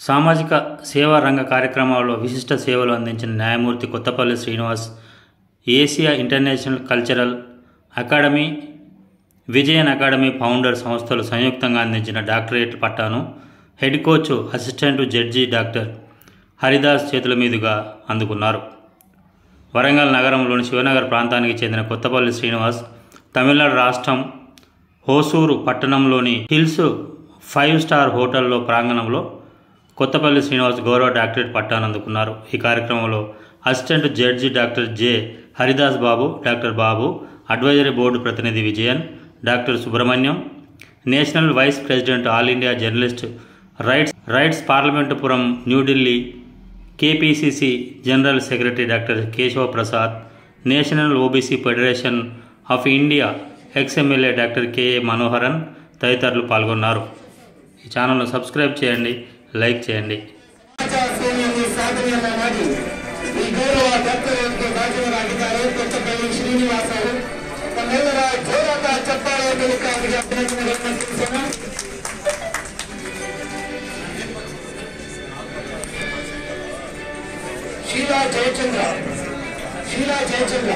సామాజిక సేవా రంగ కార్యక్రమాల్లో విశిష్ట సేవలు అందించిన న్యాయమూర్తి Kothapalli Srinivas Asia international cultural academy, Vijayan academy founder సంస్థలు సంయుక్తంగా అందించిన డాక్టరేట్ పట్టాను head coach assistant judge doctor Haridas చేతుల మీదుగా అందుకున్నారు. వరంగల్ నగరంలోని శివనగర్ ప్రాంతానికి చెందిన కొత్తపల్లి శ్రీనివాస్ తమిళనాడు రాష్ట్రం హోసూరు పట్టణంలోని హిల్స్ 5 స్టార్ హోటల్లో ప్రాంగణంలో కొత్తపల్లి శ్రీనివాస్ గౌరవ డాక్టరేట్ పట్టాను అందుకున్నారు. ఈ కార్యక్రమంలో assistant judge doctor J Haridas Babu, doctor Babu, advisory board ప్రతినిధి Vijayan, doctor Subrahmanyam, national vice president all India journalist rights పార్లమెంటుపురం New Delhi, KPCC general secretary doctor Keshava Prasad, national OBC federation of India ex MLA doctor K A Manoharan తదితరులు పాల్గొన్నారు. ఈ ఛానల్ను సబ్స్క్రైబ్ చేయండి, లైక్ చేయండి. शीला जयचंद्र